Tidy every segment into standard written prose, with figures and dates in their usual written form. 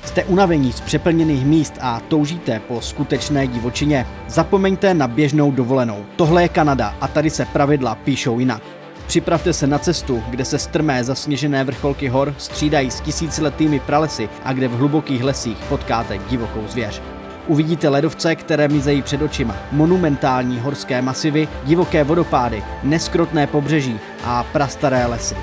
Jste unavení z přeplněných míst a toužíte po skutečné divočině? Zapomeňte na běžnou dovolenou. Tohle je Kanada a tady se pravidla píšou jinak. Připravte se na cestu, kde se strmé zasněžené vrcholky hor střídají s tisíciletými pralesy a kde v hlubokých lesích potkáte divokou zvěř. Uvidíte ledovce, které mizejí před očima, monumentální horské masivy, divoké vodopády, neskrotné pobřeží a prastaré lesy.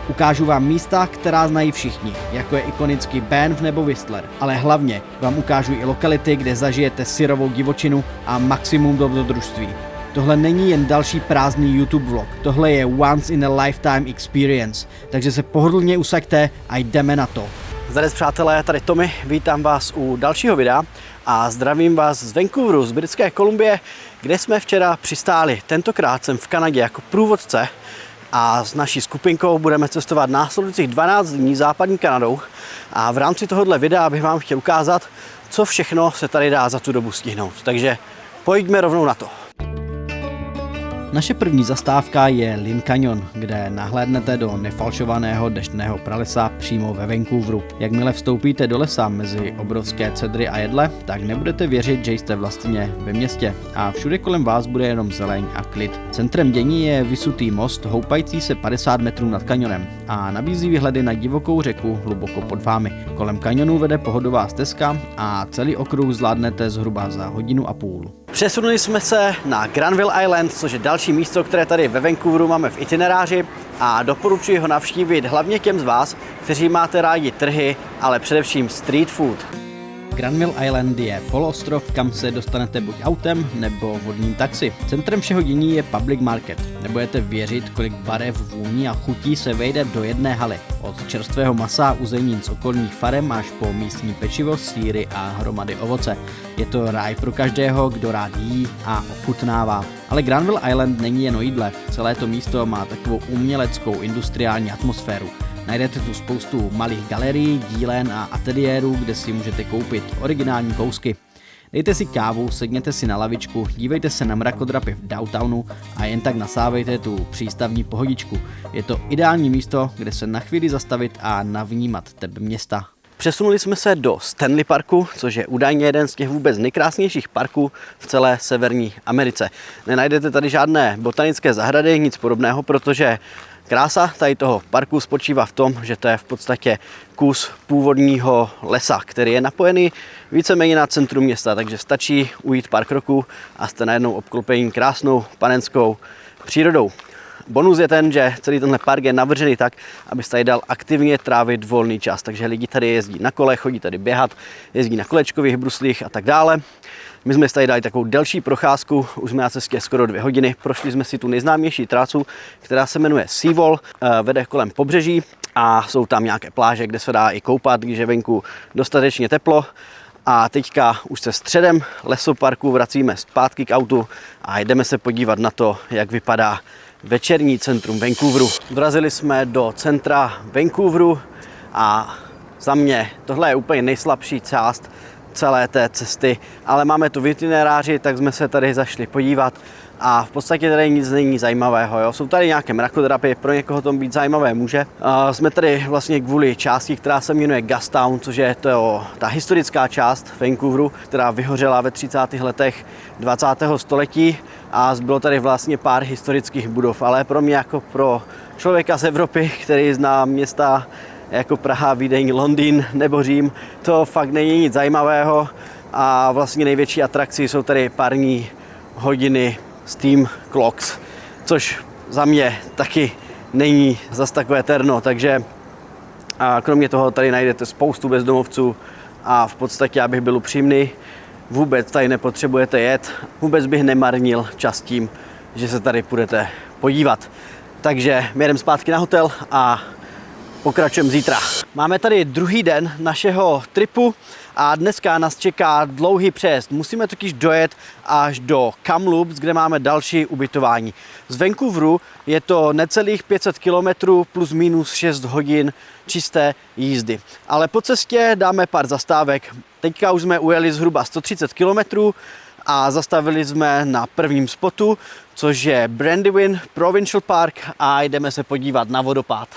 Ukážu vám místa, která znají všichni, jako je ikonický Banff nebo Whistler, ale hlavně vám ukážu i lokality, kde zažijete syrovou divočinu a maximum dobrodružství. Tohle není jen další prázdný YouTube vlog, tohle je once in a lifetime experience, takže se pohodlně usaďte a jdeme na to. Zdar přátelé, tady Tommy, vítám vás u dalšího videa a zdravím vás z Vancouveru, z Britské Kolumbie, kde jsme včera přistáli. Tentokrát jsem v Kanadě jako průvodce a s naší skupinkou budeme cestovat následujících 12 dní západní Kanadou a v rámci tohohle videa bych vám chtěl ukázat, co všechno se tady dá za tu dobu stihnout. Takže pojďme rovnou na to. Naše první zastávka je Lynn Canyon, kde nahlédnete do nefalšovaného deštného pralesa přímo ve Vancouveru. Jakmile vstoupíte do lesa mezi obrovské cedry a jedle, tak nebudete věřit, že jste vlastně ve městě a všude kolem vás bude jenom zeleň a klid. Centrem dění je vysutý most houpající se 50 metrů nad kanionem a nabízí výhledy na divokou řeku hluboko pod vámi. Kolem kanionu vede pohodová stezka a celý okruh zvládnete zhruba za hodinu a půl. Přesunuli jsme se na Granville Island, což je další místo, které tady ve Vancouveru máme v itineráři a doporučuji ho navštívit hlavně těm z vás, kteří máte rádi trhy, ale především street food. Granville Island je poloostrov, kam se dostanete buď autem nebo vodním taxi. Centrem všeho dění je public market. Nebudete věřit, kolik barev, vůní a chutí se vejde do jedné haly. Od čerstvého masa a uzenin z okolních farem až po místní pečivo, sýry a hromady ovoce. Je to ráj pro každého, kdo rád jí a ochutnává. Ale Granville Island není jen o jídle. Celé to místo má takovou uměleckou industriální atmosféru. Najdete tu spoustu malých galerií, dílen a ateliérů, kde si můžete koupit originální kousky. Dejte si kávu, sedněte si na lavičku, dívejte se na mrakodrapy v downtownu a jen tak nasávejte tu přístavní pohodičku. Je to ideální místo, kde se na chvíli zastavit a navnímat tebe města. Přesunuli jsme se do Stanley Parku, což je údajně jeden z těch vůbec nejkrásnějších parků v celé Severní Americe. Nenajdete tady žádné botanické zahrady, nic podobného, protože krása tady toho parku spočívá v tom, že to je v podstatě kus původního lesa, který je napojený víceméně na centrum města, takže stačí ujít pár kroků a jste najednou obklopení krásnou panenskou přírodou. Bonus je ten, že celý tenhle park je navržený tak, abyste tady dal aktivně trávit volný čas, takže lidi tady jezdí na kole, chodí tady běhat, jezdí na kolečkových bruslích a tak dále. My jsme si tady dali takovou delší procházku, už jsme na cestě skoro 2 hodiny, prošli jsme si tu nejznámější trasu, která se jmenuje Seawall, vede kolem pobřeží a jsou tam nějaké pláže, kde se dá i koupat, když je venku dostatečně teplo. A teďka už se středem lesoparku vracíme zpátky k autu a jdeme se podívat na to, jak vypadá večerní centrum Vancouveru. Dorazili jsme do centra Vancouveru a za mě tohle je úplně nejslabší část celé té cesty, ale máme tu v itineráři, tak jsme se tady zašli podívat a v podstatě tady nic není zajímavého. Jo? Jsou tady nějaké mrakodrapy, pro někoho to být zajímavé může. Jsme tady vlastně kvůli části, která se jmenuje Gastown, což je ta historická část Vancouveru, která vyhořela ve 30. letech 20. století a zbylo tady vlastně pár historických budov, ale pro mě jako pro člověka z Evropy, který zná města jako Praha, Vídeň, Londýn nebo Řím, to fakt není nic zajímavého a vlastně největší atrakcí jsou tady parní hodiny Steam Clocks, což za mě taky není zas takové terno, takže a kromě toho tady najdete spoustu bezdomovců a v podstatě, abych byl upřímný, vůbec tady nepotřebujete jet, vůbec bych nemarnil čas tím, že se tady půjdete podívat. Takže jdeme zpátky na hotel a pokračujeme zítra. Máme tady druhý den našeho tripu a dneska nás čeká dlouhý přejezd. Musíme totiž dojet až do Kamloops, kde máme další ubytování. Z Vancouveru je to necelých 500 km plus minus 6 hodin čisté jízdy. Ale po cestě dáme pár zastávek. Teďka už jsme ujeli zhruba 130 km a zastavili jsme na prvním spotu, což je Brandywine Provincial Park a jdeme se podívat na vodopád.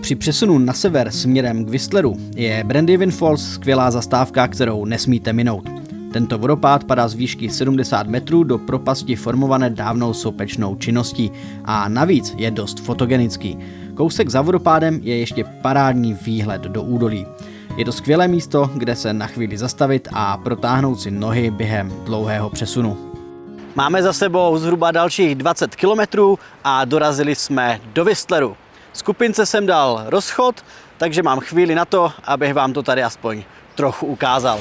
Při přesunu na sever směrem k Whistleru je Brandywine Falls skvělá zastávka, kterou nesmíte minout. Tento vodopád padá z výšky 70 metrů do propasti formované dávnou sopečnou činností a navíc je dost fotogenický. Kousek za vodopádem je ještě parádní výhled do údolí. Je to skvělé místo, kde se na chvíli zastavit a protáhnout si nohy během dlouhého přesunu. Máme za sebou zhruba dalších 20 kilometrů a dorazili jsme do Whistleru. Skupince jsem dal rozchod, takže mám chvíli na to, abych vám to tady aspoň trochu ukázal.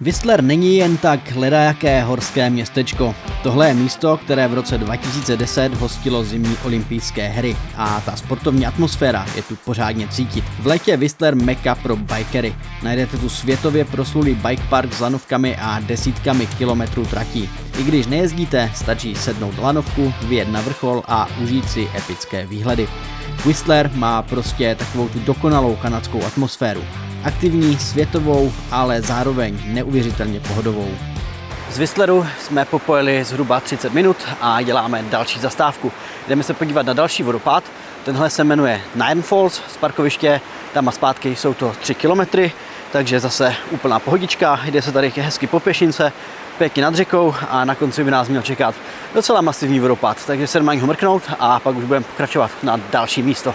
Whistler není jen tak ledajaké horské městečko. Tohle je místo, které v roce 2010 hostilo zimní olympijské hry a ta sportovní atmosféra je tu pořádně cítit. V létě je Whistler meka pro bikery. Najdete tu světově proslulý bike park s lanovkami a desítkami kilometrů tratí. I když nejezdíte, stačí sednout lanovku, vyjet na vrchol a užít si epické výhledy. Whistler má prostě takovou tu dokonalou kanadskou atmosféru. Aktivní, světovou, ale zároveň neuvěřitelně pohodovou. Z Whistleru jsme popojeli zhruba 30 minut a děláme další zastávku. Jdeme se podívat na další vodopád. Tenhle se jmenuje Niagara Falls. Z parkoviště tam a zpátky jsou to 3 kilometry, takže zase úplná pohodička. Jde se tady hezky po pěšince, pěkně nad řekou a na konci by nás měl čekat docela masivní vodopád. Takže se mají ho mrknout a pak už budeme pokračovat na další místo.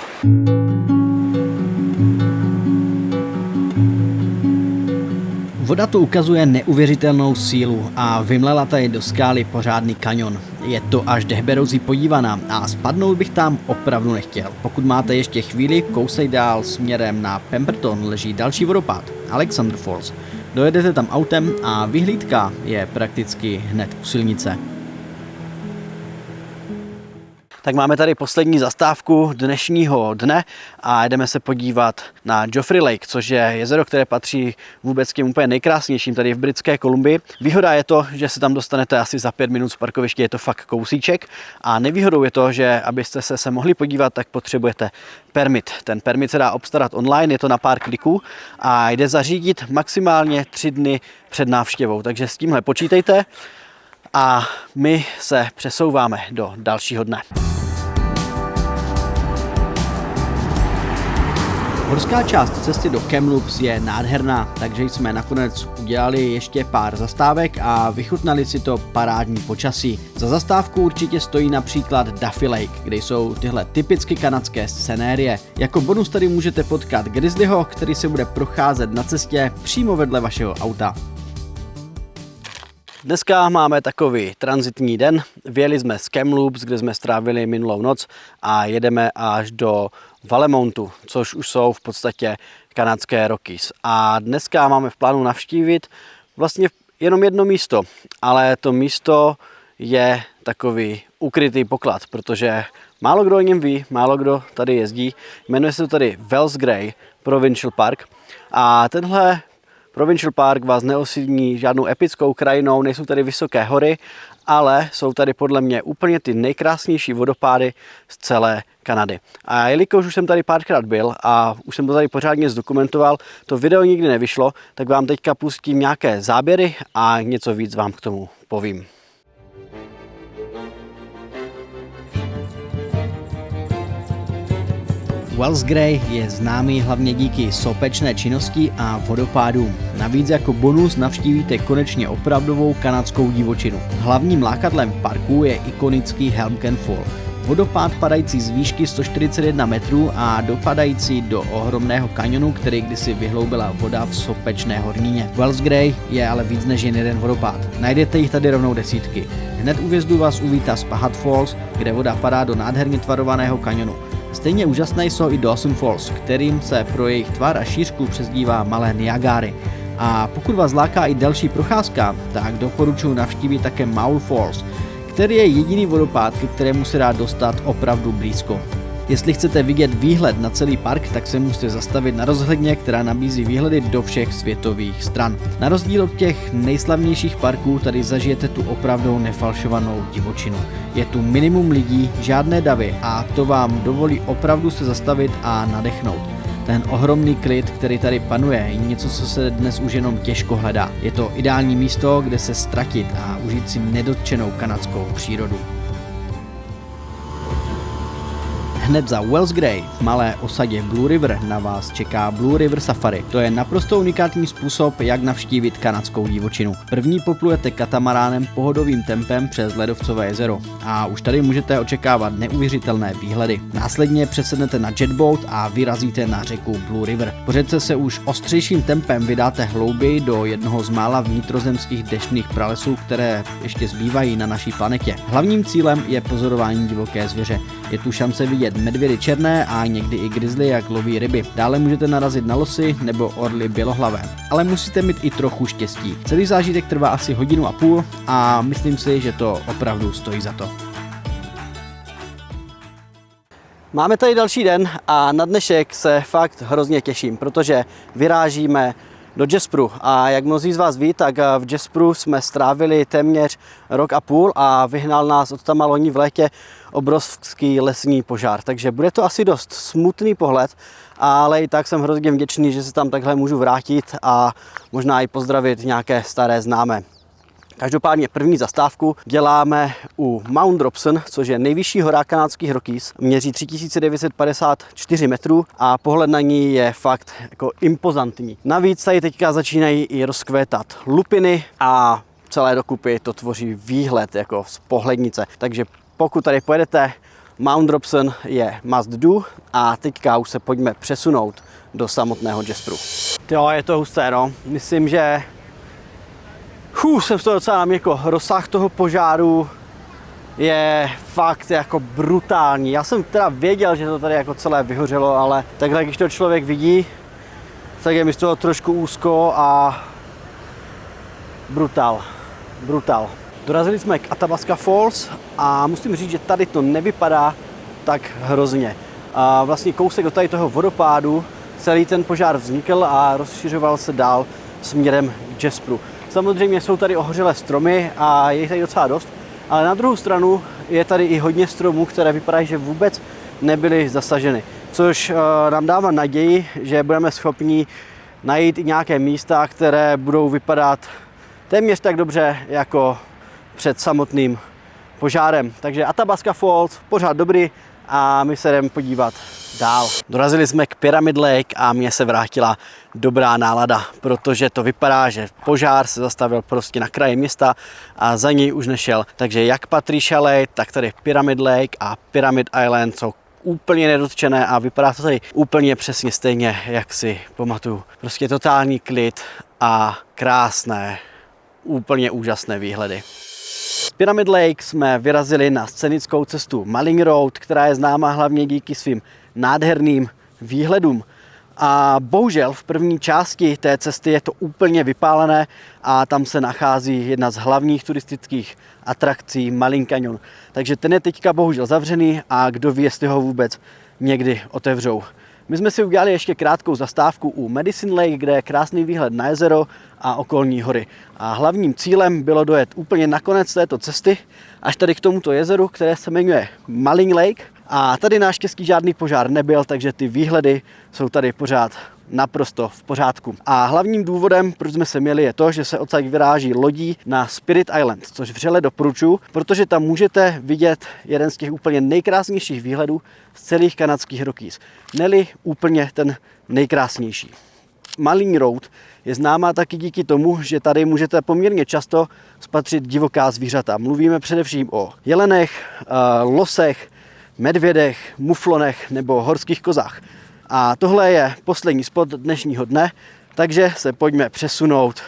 Voda tu ukazuje neuvěřitelnou sílu a vymlela tady do skály pořádný kanion. Je to až dechberouzí podívaná a spadnout bych tam opravdu nechtěl. Pokud máte ještě chvíli, kousej dál směrem na Pemberton leží další vodopád, Alexander Falls. Dojedete tam autem a vyhlídka je prakticky hned u silnice. Tak máme tady poslední zastávku dnešního dne a jdeme se podívat na Joffrey Lake, což je jezero, které patří vůbec k těm úplně nejkrásnějším tady v Britské Kolumbii. Výhoda je to, že se tam dostanete asi za 5 minut z parkoviště, je to fakt kousíček, a nevýhodou je to, že abyste se mohli podívat, tak potřebujete permit. Ten permit se dá obstarat online, je to na pár kliků a jde zařídit maximálně 3 dny před návštěvou, takže s tímhle počítejte a my se přesouváme do dalšího dne. Horská část cesty do Kamloops je nádherná, takže jsme nakonec udělali ještě pár zastávek a vychutnali si to parádní počasí. Za zastávku určitě stojí například Duffy Lake, kde jsou tyhle typicky kanadské scenérie. Jako bonus tady můžete potkat grizzlyho, který se bude procházet na cestě přímo vedle vašeho auta. Dneska máme takový tranzitní den. Vyjeli jsme z Kamloops, kde jsme strávili minulou noc, a jedeme až do Valemontu, což už jsou v podstatě kanadské Rockies. A dneska máme v plánu navštívit vlastně jenom jedno místo, ale to místo je takový ukrytý poklad, protože málo kdo o něm ví, málo kdo tady jezdí. Jmenuje se to tady Wells Gray Provincial Park a tenhle Provincial Park vás neosídní žádnou epickou krajinou, nejsou tady vysoké hory, ale jsou tady podle mě úplně ty nejkrásnější vodopády z celé Kanady. A jelikož už jsem tady párkrát byl a už jsem to tady pořádně zdokumentoval, to video nikdy nevyšlo, tak vám teďka pustím nějaké záběry a něco víc vám k tomu povím. Wells Gray je známý hlavně díky sopečné činnosti a vodopádům. Navíc jako bonus navštívíte konečně opravdovou kanadskou divočinu. Hlavním lákadlem parku je ikonický Helmken Fall. Vodopád padající z výšky 141 metrů a dopadající do ohromného kanionu, který kdysi vyhloubila voda v sopečné hornině. Wells Gray je ale víc než jen jeden vodopád. Najdete jich tady rovnou desítky. Hned u vjezdu vás uvítá Spahat Falls, kde voda padá do nádherně tvarovaného kanionu. Stejně úžasné jsou i Dawson Falls, kterým se pro jejich tvar a šířku přezdívá Malé Niagary. A pokud vás láká i delší procházka, tak doporučuji navštívit také Maul Falls, který je jediný vodopád, ke kterému se dá dostat opravdu blízko. Jestli chcete vidět výhled na celý park, tak se musíte zastavit na rozhledně, která nabízí výhledy do všech světových stran. Na rozdíl od těch nejslavnějších parků tady zažijete tu opravdu nefalšovanou divočinu. Je tu minimum lidí, žádné davy a to vám dovolí opravdu se zastavit a nadechnout. Ten ohromný klid, který tady panuje, je něco, co se dnes už jenom těžko hledá. Je to ideální místo, kde se ztratit a užít si nedotčenou kanadskou přírodu. Hned za Wells Grey v malé osadě Blue River na vás čeká Blue River Safari. To je naprosto unikátní způsob, jak navštívit kanadskou divočinu. První poplujete katamaránem pohodovým tempem přes ledovcové jezero a už tady můžete očekávat neuvěřitelné výhledy. Následně přesednete na jetboat a vyrazíte na řeku Blue River. Po řece se už ostřejším tempem vydáte hlouběji do jednoho z mála vnitrozemských deštných pralesů, které ještě zbývají na naší planetě. Hlavním cílem je pozorování divoké zvěře. Je tu šance vidět medvědy černé a někdy i grizzly, jak loví ryby. Dále můžete narazit na losy nebo orly bělohlavé, ale musíte mít i trochu štěstí. Celý zážitek trvá asi 1,5 hodiny a myslím si, že to opravdu stojí za to. Máme tady další den a na dnešek se fakt hrozně těším, protože vyrážíme do Jasperu a jak mnozí z vás ví, tak v Jasperu jsme strávili téměř 1,5 roku a vyhnal nás od tam loni v létě obrovský lesní požár. Takže bude to asi dost smutný pohled, ale i tak jsem hrozně vděčný, že se tam takhle můžu vrátit a možná i pozdravit nějaké staré známé. Každopádně první zastávku děláme u Mount Robson, což je nejvyšší hora kanadských Rockies. Měří 3954 metrů a pohled na ní je fakt jako impozantní. Navíc tady teďka začínají i rozkvétat lupiny a celé dokupy to tvoří výhled jako z pohlednice. Takže pokud tady pojedete, Mount Robson je must do a teďka už se pojďme přesunout do samotného Jasperu. Jo, je to husté, no. Myslím, že jsem z toho docela jako rozsah toho požáru je fakt jako brutální. Já jsem teda věděl, že to tady jako celé vyhořelo, ale takhle, když to člověk vidí, tak je mi z toho trošku úzko a brutál. Dorazili jsme k Athabasca Falls a musím říct, že tady to nevypadá tak hrozně. A vlastně kousek od tady toho vodopádu celý ten požár vznikl a rozšiřoval se dál směrem k Jasperu. Samozřejmě jsou tady ohořelé stromy a je tady docela dost, ale na druhou stranu je tady i hodně stromů, které vypadají, že vůbec nebyly zasaženy. Což nám dává naději, že budeme schopni najít i nějaké místa, které budou vypadat téměř tak dobře jako před samotným požárem. Takže Athabasca Falls pořád dobrý a my se jdeme podívat dál. Dorazili jsme k Pyramid Lake a mně se vrátila dobrá nálada, protože to vypadá, že požár se zastavil prostě na kraji města a za něj už nešel. Takže jak patří šalej, tak tady Pyramid Lake a Pyramid Island jsou úplně nedotčené a vypadá to tady úplně přesně stejně, jak si pamatuju. Prostě totální klid a krásné, úplně úžasné výhledy. Z Pyramid Lake jsme vyrazili na scénickou cestu Mulling Road, která je známá hlavně díky svým nádherným výhledům. A bohužel v první části té cesty je to úplně vypálené a tam se nachází jedna z hlavních turistických atrakcí Mulling Canyon. Takže ten je teďka bohužel zavřený a kdo ví, jestli ho vůbec někdy otevřou. My jsme si udělali ještě krátkou zastávku u Medicine Lake, kde je krásný výhled na jezero a okolní hory. A hlavním cílem bylo dojet úplně na konec této cesty, až tady k tomuto jezeru, které se jmenuje Mulling Lake. A tady naštěstí žádný požár nebyl, takže ty výhledy jsou tady pořád naprosto v pořádku. A hlavním důvodem, proč jsme se měli, je to, že se odsaď vyráží lodí na Spirit Island, což vřele doporučuji, protože tam můžete vidět jeden z těch úplně nejkrásnějších výhledů z celých kanadských Rockies. Ne-li úplně ten nejkrásnější. Mulling Road je známá taky díky tomu, že tady můžete poměrně často spatřit divoká zvířata. Mluvíme především o jelenech, losech, medvědech, muflonech nebo horských kozách. A tohle je poslední spot dnešního dne, takže se pojďme přesunout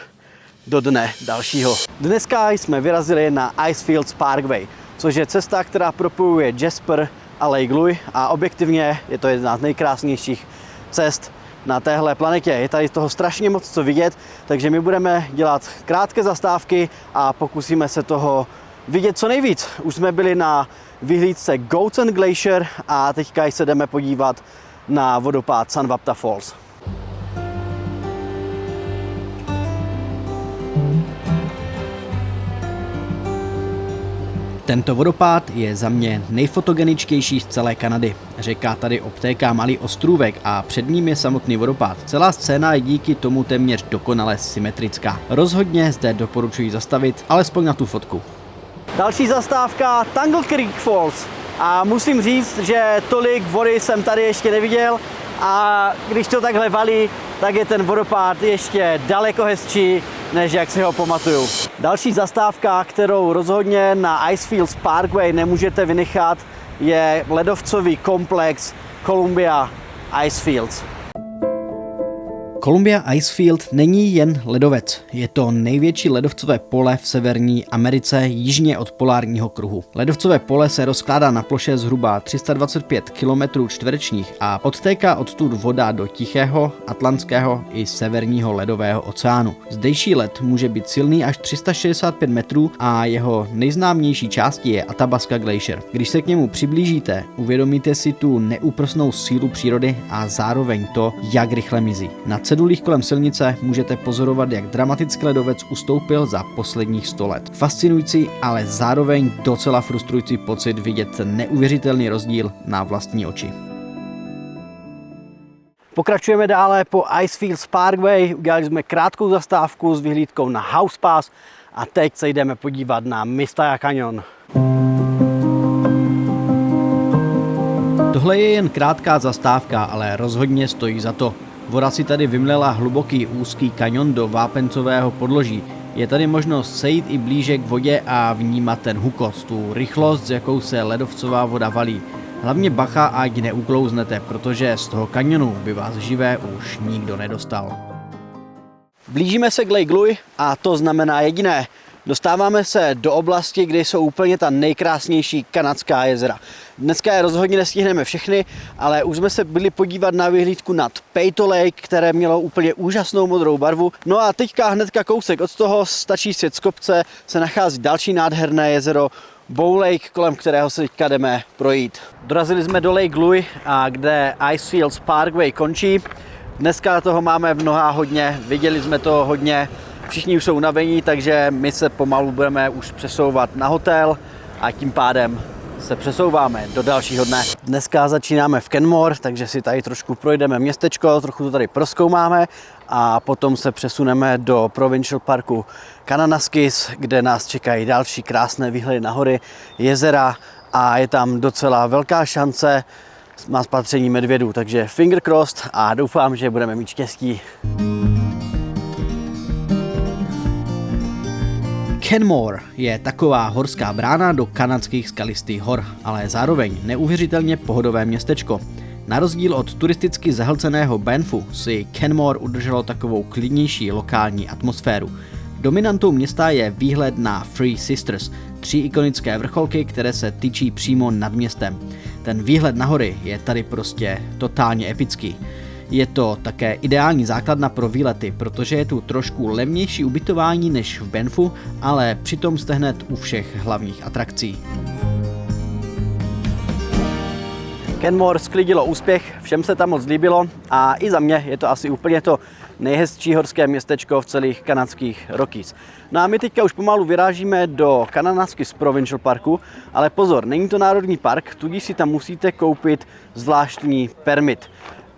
do dne dalšího. Dneska jsme vyrazili na Icefields Parkway, což je cesta, která propojuje Jasper a Lake Louise a objektivně je to jedna z nejkrásnějších cest na téhle planetě. Je tady toho strašně moc co vidět, takže my budeme dělat krátké zastávky a pokusíme se toho vidět co nejvíc. Už jsme byli na vyhlídce Goats and Glacier a teďka se jdeme podívat na vodopád San Wapta Falls. Tento vodopád je za mě nejfotogeničtější z celé Kanady. Řeka tady obtéká malý ostrůvek a před ním je samotný vodopád. Celá scéna je díky tomu téměř dokonale symetrická. Rozhodně zde doporučuji zastavit, alespoň na tu fotku. Další zastávka Tangle Creek Falls. A musím říct, že tolik vody jsem tady ještě neviděl a když to takhle valí, tak je ten vodopád ještě daleko hezčí, než jak si ho pamatuju. Další zastávka, kterou rozhodně na Icefields Parkway nemůžete vynechat, je ledovcový komplex Columbia Icefields. Columbia Icefield není jen ledovec, je to největší ledovcové pole v Severní Americe jižně od polárního kruhu. Ledovcové pole se rozkládá na ploše zhruba 325 km čtverečních a odtéká odtud voda do Tichého, Atlantského i Severního ledového oceánu. Zdejší led může být silný až 365 metrů a jeho nejznámější částí je Athabasca Glacier. Když se k němu přiblížíte, uvědomíte si tu neúprosnou sílu přírody a zároveň to, jak rychle mizí. Na cedulích kolem silnice můžete pozorovat, jak dramatický ledovec ustoupil za posledních 100 let. Fascinující, ale zároveň docela frustrující pocit vidět neuvěřitelný rozdíl na vlastní oči. Pokračujeme dále po Icefields Parkway, udělali jsme krátkou zastávku s vyhlídkou na House Pass a teď se jdeme podívat na Mistaya Canyon. Tohle je jen krátká zastávka, ale rozhodně stojí za to. Voda si tady vymlela hluboký úzký kaňon do vápencového podloží. Je tady možnost sejít i blíže k vodě a vnímat ten hukot, tu rychlost, s jakou se ledovcová voda valí. Hlavně bacha, ať neuklouznete, protože z toho kaňonu by vás živé už nikdo nedostal. Blížíme se k Lake Louise a to znamená jediné. Dostáváme se do oblasti, kde jsou úplně ta nejkrásnější kanadská jezera. Dneska je rozhodně nestihneme všechny, ale už jsme se byli podívat na vyhlídku nad Peyto Lake, které mělo úplně úžasnou modrou barvu. No a teďka hnedka kousek od toho, stačí sjet z kopce, se nachází další nádherné jezero Bow Lake, kolem kterého se teďka jdeme projít. Dorazili jsme do Lake Louise, kde Icefields Parkway končí. Dneska toho máme v nohách hodně, viděli jsme toho hodně. Všichni už jsou unavení, takže my se pomalu budeme už přesouvat na hotel a tím pádem se přesouváme do dalšího dne. Dneska začínáme v Kenmore, takže si tady trošku projdeme městečko, trochu to tady prozkoumáme a potom se přesuneme do Provincial Parku Kananaskis, kde nás čekají další krásné výhledy na hory, jezera a je tam docela velká šance na spatření medvědů, takže finger crossed a doufám, že budeme mít štěstí. Kenmore je taková horská brána do kanadských skalistých hor, ale zároveň neuvěřitelně pohodové městečko. Na rozdíl od turisticky zahlceného Banffu si Kenmore udrželo takovou klidnější lokální atmosféru. Dominantou města je výhled na Three Sisters, 3 ikonické vrcholky, které se tyčí přímo nad městem. Ten výhled na hory je tady prostě totálně epický. Je to také ideální základna pro výlety, protože je tu trošku levnější ubytování než v Banffu, ale přitom jste hned u všech hlavních atrakcí. Kenmore sklidilo úspěch, všem se tam moc líbilo a i za mě je to asi úplně to nejhezčí horské městečko v celých kanadských Rockies. No a my teďka už pomalu vyrážíme do Kananaskis Provincial Parku, ale pozor, není to národní park, tudíž si tam musíte koupit zvláštní permit.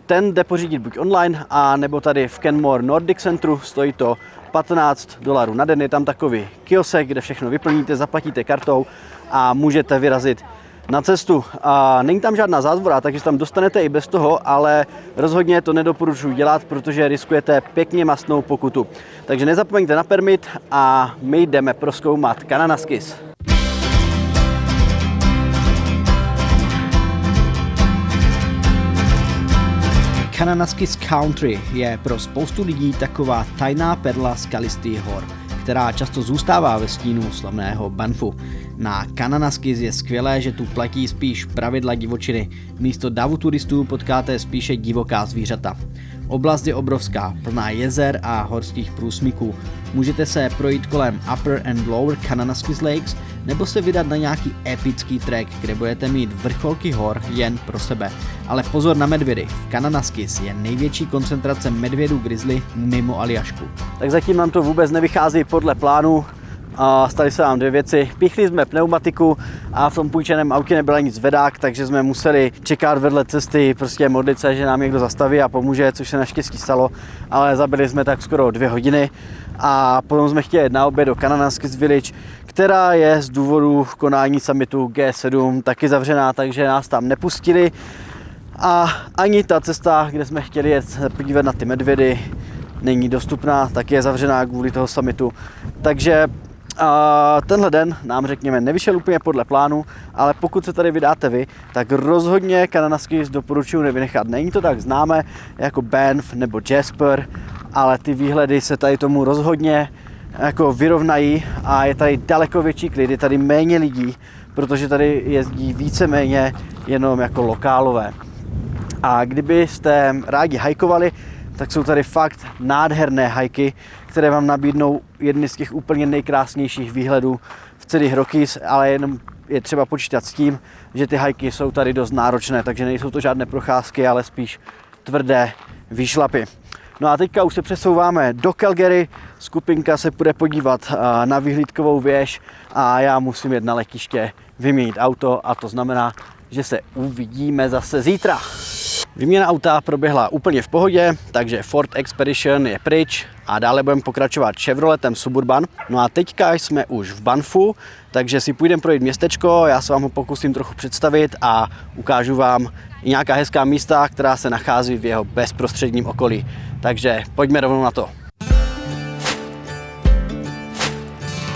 Ten jde pořídit buď online, a nebo tady v Kenmore Nordic Centru, stojí to $15 na den, je tam takový kiosek, kde všechno vyplníte, zaplatíte kartou a můžete vyrazit na cestu. A není tam žádná zázvora, takže se tam dostanete i bez toho, ale rozhodně to nedoporučuji dělat, protože riskujete pěkně mastnou pokutu. Takže nezapomeňte na permit a my jdeme prozkoumat Kananaskis. Kananaskis Country je pro spoustu lidí taková tajná perla skalistých hor, která často zůstává ve stínu slavného Banffu. Na Kananaskis je skvělé, že tu platí spíš pravidla divočiny. Místo davu turistů potkáte spíše divoká zvířata. Oblast je obrovská, plná jezer a horských průsmyků. Můžete se projít kolem Upper and Lower Kananaskis Lakes nebo se vydat na nějaký epický trek, kde budete mít vrcholky hor jen pro sebe. Ale pozor na medvědy, v Kananaskis je největší koncentrace medvědů grizzly mimo Aljašku. Tak zatím nám to vůbec nevychází podle plánu. A staly se nám dvě věci. Píchli jsme pneumatiku a v tom půjčeném autě nebyl nic vedák, takže jsme museli čekat vedle cesty, prostě modlit se, že nám někdo zastaví a pomůže, což se naštěstí stalo, ale zabili jsme tak skoro 2 hodiny a potom jsme chtěli jít na oběd do Kananaskis Village, která je z důvodu konání summitu G7 taky zavřená, takže nás tam nepustili a ani ta cesta, kde jsme chtěli jet podívat na ty medvědy, není dostupná, tak je zavřená kvůli toho summitu. Takže tenhle den nám, řekněme, nevyšel úplně podle plánu, ale pokud se tady vydáte vy, tak rozhodně Kananaskis doporučuji nevynechat. Není to tak známé jako Banff nebo Jasper, ale ty výhledy se tady tomu rozhodně jako vyrovnají a je tady daleko větší klid, je tady méně lidí, protože tady jezdí víceméně jenom jako lokálové. A kdybyste rádi hajkovali, tak jsou tady fakt nádherné hajky, které vám nabídnou jedny z těch úplně nejkrásnějších výhledů v celých Rockies, ale jenom je třeba počítat s tím, že ty hajky jsou tady dost náročné, takže nejsou to žádné procházky, ale spíš tvrdé výšlapy. No a teďka už se přesouváme do Calgary, skupinka se půjde podívat na vyhlídkovou věž a já musím jet na letiště vyměnit auto a to znamená, že se uvidíme zase zítra. Výměna auta proběhla úplně v pohodě, takže Ford Expedition je pryč a dále budeme pokračovat Chevroletem Suburban. No a teďka jsme už v Banffu, takže si půjdeme projít městečko, já se vám ho pokusím trochu představit a ukážu vám i nějaká hezká místa, která se nachází v jeho bezprostředním okolí. Takže pojďme rovnou na to.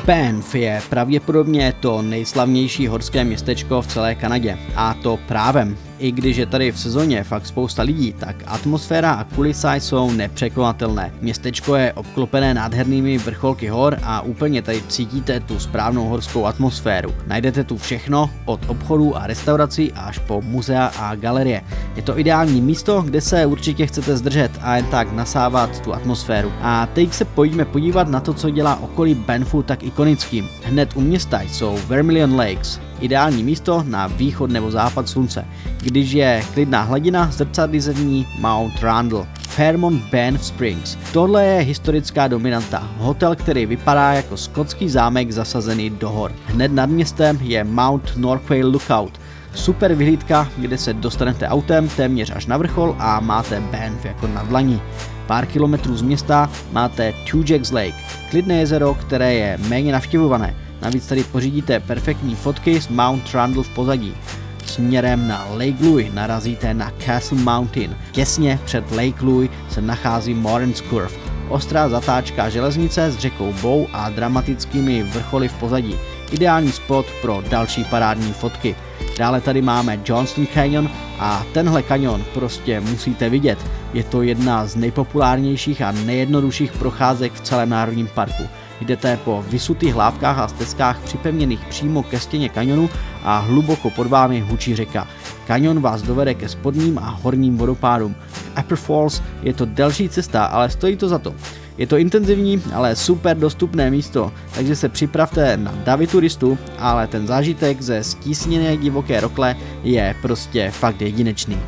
Banff je pravděpodobně to nejslavnější horské městečko v celé Kanadě. A to právem. I když je tady v sezóně fakt spousta lidí, tak atmosféra a kulisa jsou nepřekonatelné. Městečko je obklopené nádhernými vrcholky hor a úplně tady cítíte tu správnou horskou atmosféru. Najdete tu všechno, od obchodů a restaurací až po muzea a galerie. Je to ideální místo, kde se určitě chcete zdržet a jen tak nasávat tu atmosféru. A teď se pojďme podívat na to, co dělá okolí Banffu tak ikonickým. Hned u města jsou Vermilion Lakes, ideální místo na východ nebo západ slunce. Když je klidná hladina, zrcadlí ze ní Mount Randall. Fairmont Banff Springs. Tohle je historická dominanta. Hotel, který vypadá jako skotský zámek zasazený do hor. Hned nad městem je Mount Norquay Lookout. Super vyhlídka, kde se dostanete autem téměř až na vrchol a máte Banff jako na dlaní. Pár kilometrů z města máte Two Jacks Lake, klidné jezero, které je méně navštěvované. Navíc tady pořídíte perfektní fotky z Mount Randall v pozadí. Směrem na Lake Louise narazíte na Castle Mountain. Těsně před Lake Louise se nachází Moran's Curve, ostrá zatáčka železnice s řekou Bow a dramatickými vrcholy v pozadí. Ideální spot pro další parádní fotky. Dále tady máme Johnston Canyon a tenhle kanion prostě musíte vidět. Je to jedna z nejpopulárnějších a nejjednodušších procházek v celém národním parku. Jdete po vysutých hlávkách a stezkách připevněných přímo ke stěně kanionu a hluboko pod vámi hučí řeka. Kanion vás dovede ke spodním a horním vodopádům. K Upper Falls je to delší cesta, ale stojí to za to. Je to intenzivní, ale super dostupné místo, takže se připravte na davy turistů, ale ten zážitek ze stísněné divoké rokle je prostě fakt jedinečný.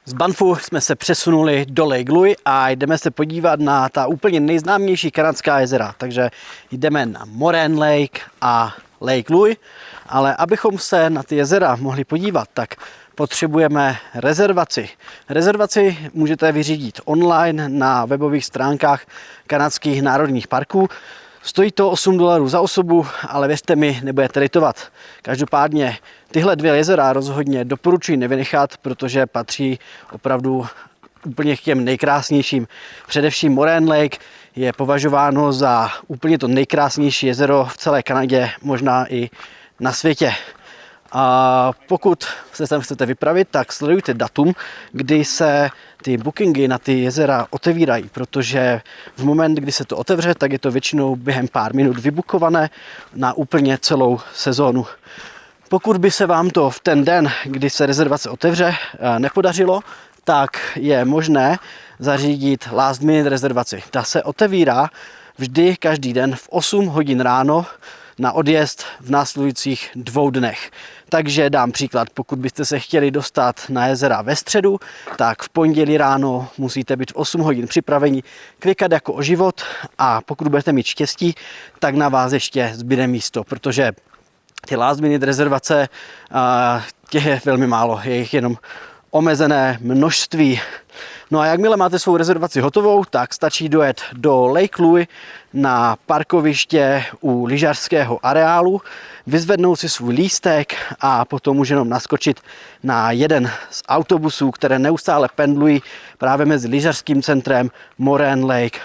Z Banffu jsme se přesunuli do Lake Louise a jdeme se podívat na ta úplně nejznámější kanadská jezera. Takže jdeme na Moraine Lake a Lake Louise, ale abychom se na ty jezera mohli podívat, tak potřebujeme rezervaci. Rezervaci můžete vyřídit online na webových stránkách kanadských národních parků. Stojí to $8 za osobu, ale věřte mi, nebudete litovat. Každopádně tyhle 2 jezera rozhodně doporučuji nevynechat, protože patří opravdu úplně k těm nejkrásnějším. Především Moraine Lake je považováno za úplně to nejkrásnější jezero v celé Kanadě, možná i na světě. A pokud se tam chcete vypravit, tak sledujte datum, kdy se ty bookingy na ty jezera otevírají, protože v moment, kdy se to otevře, tak je to většinou během pár minut vybukované na úplně celou sezónu. Pokud by se vám to v ten den, kdy se rezervace otevře, nepodařilo, tak je možné zařídit last minute rezervaci. Ta se otevírá vždy každý den v 8 hodin ráno na odjezd v následujících 2 dnech. Takže dám příklad, pokud byste se chtěli dostat na jezera ve středu, tak v pondělí ráno musíte být v 8 hodin připraveni, klikat jako o život a pokud budete mít štěstí, tak na vás ještě zbyde místo, protože ty last minute rezervace, těch je velmi málo, je jich jenom omezené množství. No a jakmile máte svou rezervaci hotovou, tak stačí dojet do Lake Louise na parkoviště u lyžařského areálu, vyzvednout si svůj lístek a potom už jenom naskočit na jeden z autobusů, které neustále pendlují právě mezi lyžařským centrem Moraine Lake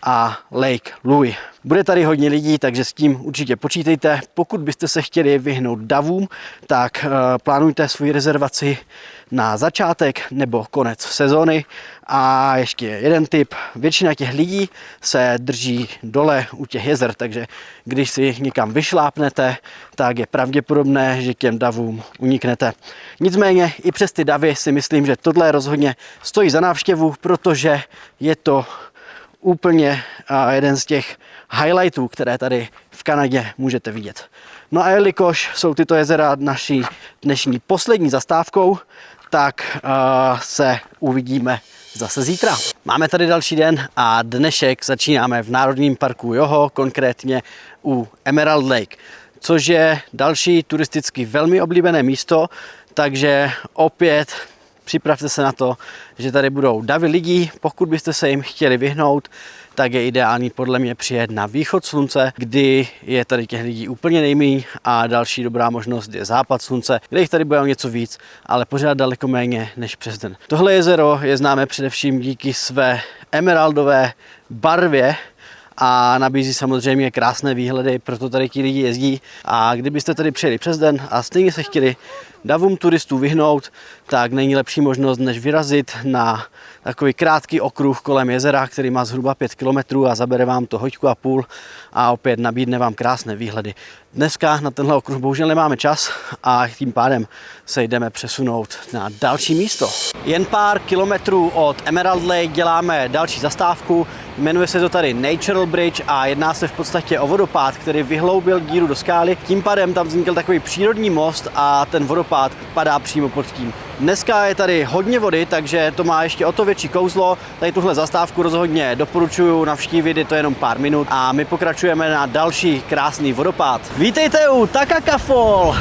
a Lake Louise. Bude tady hodně lidí, takže s tím určitě počítejte. Pokud byste se chtěli vyhnout davům, tak plánujte svoji rezervaci na začátek nebo konec sezóny. A ještě jeden tip, většina těch lidí se drží dole u těch jezer, takže když si někam vyšlápnete, tak je pravděpodobné, že k těm davům uniknete. Nicméně i přes ty davy si myslím, že tohle rozhodně stojí za návštěvu, protože je to úplně jeden z těch highlightů, které tady v Kanadě můžete vidět. No a jelikož jsou tyto jezera naší dnešní poslední zastávkou, tak se uvidíme zase zítra. Máme tady další den a dnešek začínáme v Národním parku Yoho, konkrétně u Emerald Lake, což je další turisticky velmi oblíbené místo, takže opět připravte se na to, že tady budou davy lidí. Pokud byste se jim chtěli vyhnout, tak je ideální podle mě přijet na východ slunce, kdy je tady těch lidí úplně nejméně a další dobrá možnost je západ slunce, kde jich tady bude o něco víc, ale pořád daleko méně než přes den. Tohle jezero je známé především díky své emeraldové barvě a nabízí samozřejmě krásné výhledy, proto tady ti lidi jezdí. A kdybyste tady přijeli přes den a stejně se chtěli davům turistů vyhnout, tak není lepší možnost, než vyrazit na takový krátký okruh kolem jezera, který má zhruba 5 km a zabere vám to 1,5 hodiny a opět nabídne vám krásné výhledy. Dneska na tenhle okruh bohužel nemáme čas a tím pádem se jdeme přesunout na další místo. Jen pár kilometrů od Emerald Lake děláme další zastávku. Jmenuje se to tady Natural Bridge a jedná se v podstatě o vodopád, který vyhloubil díru do skály. Tím pádem tam vznikl takový přírodní most a ten vodopád padá přímo pod tím. Dneska je tady hodně vody, takže to má ještě o to větší kouzlo. Tady tuhle zastávku rozhodně doporučuji navštívit, je to jenom pár minut a my pokračujeme na další krásný vodopád. Vítejte u Takakka Fall!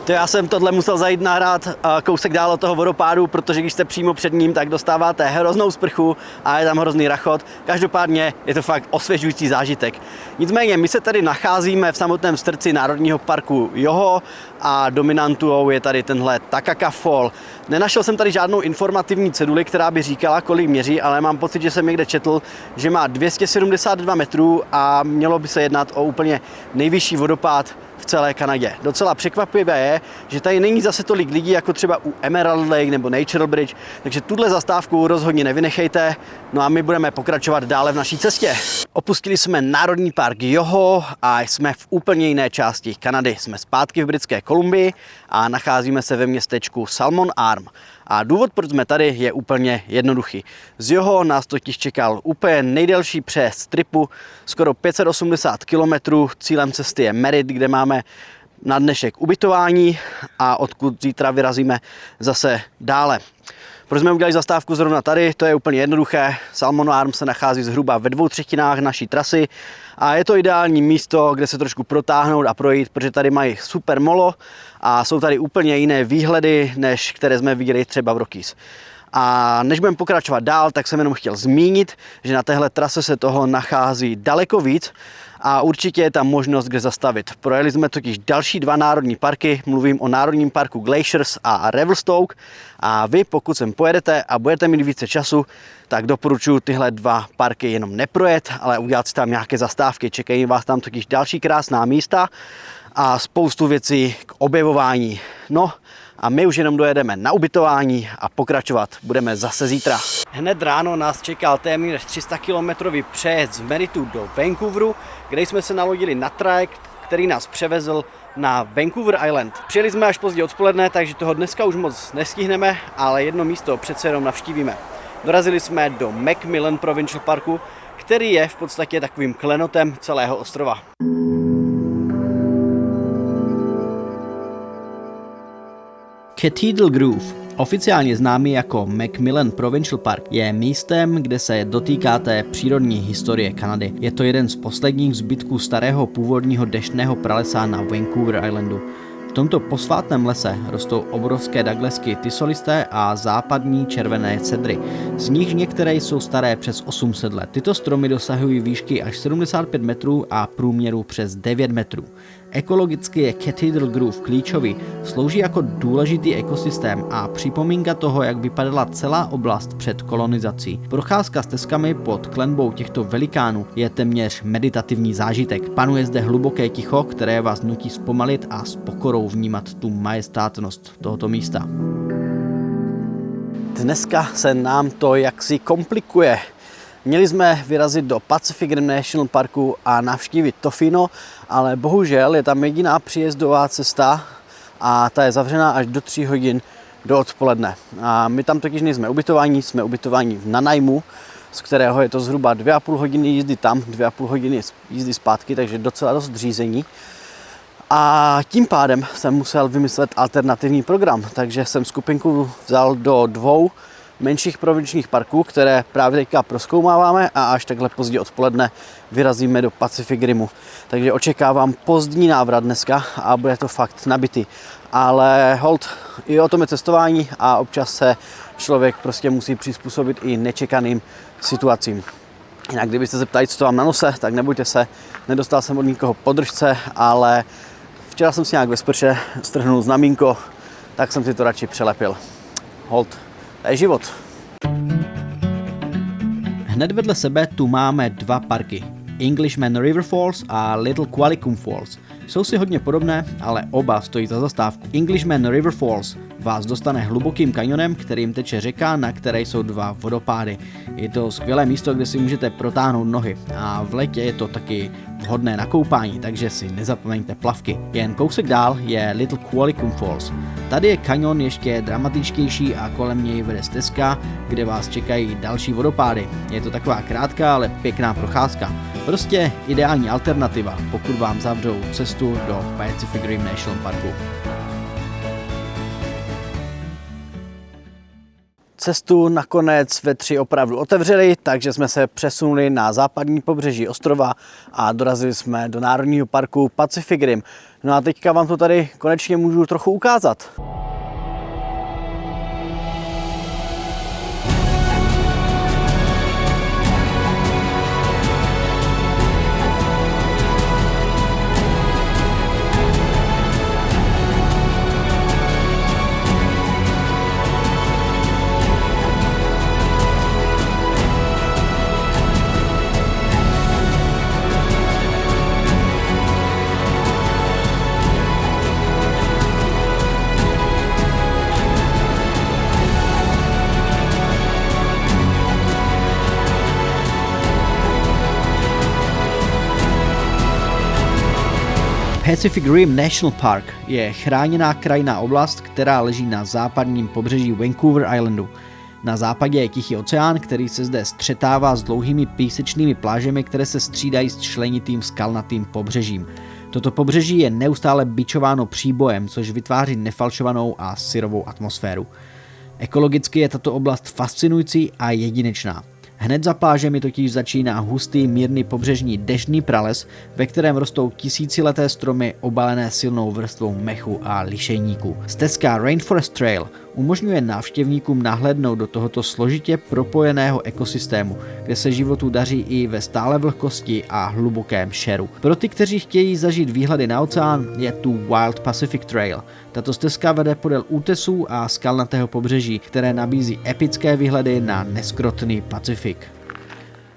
Já jsem tohle musel zajít nahrát kousek dál od toho vodopádu, protože když jste přímo před ním, tak dostáváte hroznou sprchu a je tam hrozný rachot. Každopádně je to fakt osvěžující zážitek. Nicméně my se tady nacházíme v samotném srdci Národního parku Yoho a dominantou je tady tenhle Takakka Fall. Nenašel jsem tady žádnou informativní ceduli, která by říkala, kolik měří, ale mám pocit, že jsem někde četl, že má 272 metrů a mělo by se jednat o úplně nejvyšší vodopád v celé Kanadě. Docela překvapivé je, že tady není zase tolik lidí jako třeba u Emerald Lake nebo Natural Bridge, takže tuhle zastávku rozhodně nevynechejte, no a my budeme pokračovat dále v naší cestě. Opustili jsme Národní park Yoho a jsme v úplně jiné části Kanady. Jsme zpátky v Britské Kolumbii a nacházíme se ve městečku Salmon Arm. A důvod, proč jsme tady, je úplně jednoduchý. Z Yoho nás totiž čekal úplně nejdelší přejezd tripu, skoro 580 km. Cílem cesty je Merritt, kde máme na dnešek ubytování a odkud zítra vyrazíme zase dále. Proč jsme udělali zastávku zrovna tady? To je úplně jednoduché. Salmon Arm se nachází zhruba ve 2/3 naší trasy a je to ideální místo, kde se trošku protáhnout a projít, protože tady mají super molo a jsou tady úplně jiné výhledy, než které jsme viděli třeba v Rockies. A než budeme pokračovat dál, tak jsem jenom chtěl zmínit, že na téhle trase se toho nachází daleko víc a určitě je tam možnost, kde zastavit. Projeli jsme totiž další 2 národní parky, mluvím o národním parku Glaciers a Revelstoke, a vy, pokud sem pojedete a budete mít více času, tak doporučuji tyhle 2 parky jenom neprojet, ale udělat si tam nějaké zastávky. Čekají vás tam totiž další krásná místa a spoustu věcí k objevování. No a my už jenom dojedeme na ubytování a pokračovat budeme zase zítra. Hned ráno nás čekal téměř 300 kilometrový přejezd z Meritu do Vancouveru, kde jsme se nalodili na trajekt, který nás převezl na Vancouver Island. Přijeli jsme až pozdě odpoledne, takže toho dneska už moc nestihneme, ale jedno místo přece jenom navštívíme. Dorazili jsme do Macmillan Provincial Parku, který je v podstatě takovým klenotem celého ostrova. Cathedral Grove, oficiálně známý jako Macmillan Provincial Park, je místem, kde se dotýkáte přírodní historie Kanady. Je to jeden z posledních zbytků starého původního deštného pralesa na Vancouver Islandu. V tomto posvátném lese rostou obrovské Douglasky tisolisté a západní červené cedry. Z nich některé jsou staré přes 800 let. Tyto stromy dosahují výšky až 75 metrů a průměru přes 9 metrů. Ekologicky je Cathedral Grove klíčový, slouží jako důležitý ekosystém a připomínka toho, jak vypadala celá oblast před kolonizací. Procházka stezkami pod klenbou těchto velikánů je téměř meditativní zážitek. Panuje zde hluboké ticho, které vás nutí zpomalit a s pokorou vnímat tu majestátnost tohoto místa. Dneska se nám to jaksi komplikuje. Měli jsme vyrazit do Pacific Rim National Parku a navštívit Tofino, ale bohužel je tam jediná příjezdová cesta a ta je zavřená až do 3 hodin do odpoledne. A my tam totiž nejsme ubytovaní, jsme ubytovaní v nanajmu, z kterého je to zhruba 2,5 hodiny jízdy tam, 2,5 hodiny jízdy zpátky, takže docela dost řízení. A tím pádem jsem musel vymyslet alternativní program, takže jsem skupinku vzal do 2 menších provinčních parků, které právě teďka prozkoumáváme a až takhle pozdě odpoledne vyrazíme do Pacific Rimu. Takže očekávám pozdní návrat dneska a bude to fakt nabitý. Ale hold, i o tom je cestování a občas se člověk prostě musí přizpůsobit i nečekaným situacím. Jinak kdybyste se ptali, co to mám na nose, tak nebojte se, nedostal jsem od nikoho podržce, ale včera jsem si nějak ve sprše strhnul znamínko, tak jsem si to radši přelepil. Hold. To je život. Hned vedle sebe tu máme 2 parky. Englishman River Falls a Little Qualicum Falls. Jsou si hodně podobné, ale oba stojí za zastávku. Englishman River Falls vás dostane hlubokým kanionem, kterým teče řeka, na které jsou 2 vodopády. Je to skvělé místo, kde si můžete protáhnout nohy a v létě je to taky vhodné na koupání, takže si nezapomeňte plavky. Jen kousek dál je Little Qualicum Falls. Tady je kanion ještě dramatičtější a kolem něj vede stezka, kde vás čekají další vodopády. Je to taková krátká, ale pěkná procházka. Prostě ideální alternativa, pokud vám zavřou cestu do Pacific Rim National Parku. Cestu nakonec ve 3 opravdu otevřeli, takže jsme se přesunuli na západní pobřeží ostrova a dorazili jsme do národního parku Pacific Rim. No a teďka vám to tady konečně můžu trochu ukázat. Pacific Rim National Park je chráněná krajinná oblast, která leží na západním pobřeží Vancouver Islandu. Na západě je Tichý oceán, který se zde střetává s dlouhými písečnými plážemi, které se střídají s členitým skalnatým pobřežím. Toto pobřeží je neustále bičováno příbojem, což vytváří nefalšovanou a syrovou atmosféru. Ekologicky je tato oblast fascinující a jedinečná. Hned za plážemi totiž začíná hustý mírný pobřežní deštný prales, ve kterém rostou tisícileté stromy obalené silnou vrstvou mechu a lišejníků. Stezka Rainforest Trail umožňuje návštěvníkům nahlédnout do tohoto složitě propojeného ekosystému, kde se životu daří i ve stále vlhkosti a hlubokém šeru. Pro ty, kteří chtějí zažít výhledy na oceán, je tu Wild Pacific Trail. Tato stezka vede podél útesů a skalnatého pobřeží, které nabízí epické výhledy na neskrotný Pacifik.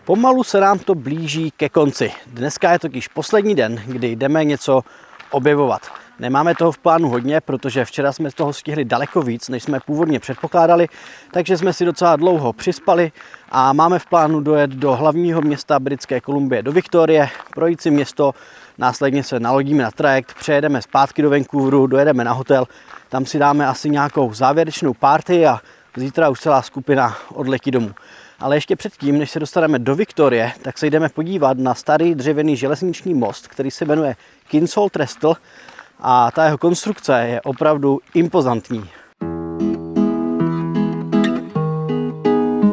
Pomalu se nám to blíží ke konci. Dneska je totiž poslední den, kdy jdeme něco objevovat. Nemáme toho v plánu hodně, protože včera jsme toho stihli daleko víc, než jsme původně předpokládali, takže jsme si docela dlouho přispali a máme v plánu dojet do hlavního města Britské Kolumbie, do Viktorie, projít si město, následně se nalodíme na trajekt, přejedeme zpátky do Vancouveru, dojedeme na hotel, tam si dáme asi nějakou závěrečnou party a zítra už celá skupina odletí domů. Ale ještě předtím, než se dostaneme do Viktorie, tak se jdeme podívat na starý dřevěný železniční most, který se jmenuje Kinsole Trestle a ta jeho konstrukce je opravdu impozantní.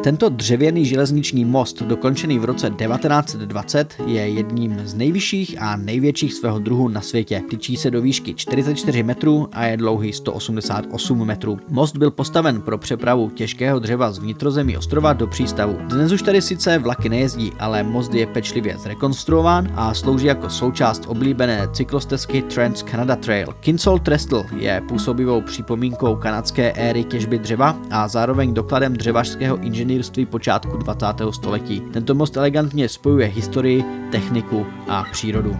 Tento dřevěný železniční most, dokončený v roce 1920, je jedním z nejvyšších a největších svého druhu na světě. Tyčí se do výšky 44 metrů a je dlouhý 188 metrů. Most byl postaven pro přepravu těžkého dřeva z vnitrozemí ostrova do přístavu. Dnes už tady sice vlaky nejezdí, ale most je pečlivě zrekonstruován a slouží jako součást oblíbené cyklostezky Trans Canada Trail. Kinsole Trestle je působivou připomínkou kanadské éry těžby dřeva a zároveň dokladem dřevařského inženýrství počátku 20. století. Tento most elegantně spojuje historii, techniku a přírodu.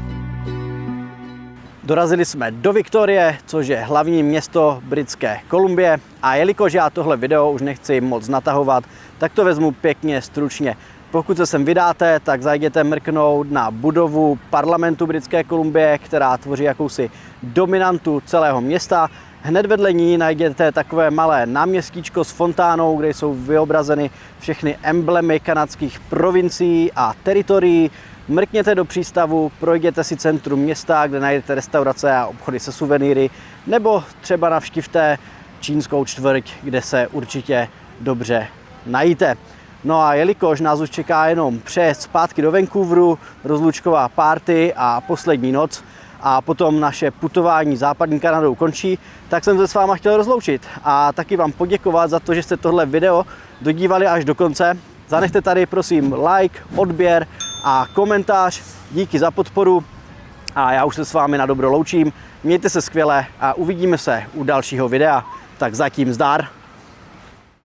Dorazili jsme do Viktorie, což je hlavní město Britské Kolumbie, a jelikož já tohle video už nechci moc natahovat, tak to vezmu pěkně stručně. Pokud se sem vydáte, tak zajděte mrknout na budovu parlamentu Britské Kolumbie, která tvoří jakousi dominantu celého města. Hned vedle ní najdete takové malé náměstíčko s fontánou, kde jsou vyobrazeny všechny emblemy kanadských provincií a teritorií. Mrkněte do přístavu, projděte si centrum města, kde najdete restaurace a obchody se suvenýry, nebo třeba navštivte čínskou čtvrť, kde se určitě dobře najíte. No a jelikož nás už čeká jenom přejezd zpátky do Vancouveru, rozlučková party a poslední noc, a potom naše putování západní Kanadou končí, tak jsem se s váma chtěl rozloučit a taky vám poděkovat za to, že jste tohle video dodívali až do konce. Zanechte tady prosím like, odběr a komentář. Díky za podporu a já už se s vámi na dobro loučím. Mějte se skvěle a uvidíme se u dalšího videa. Tak zatím zdar.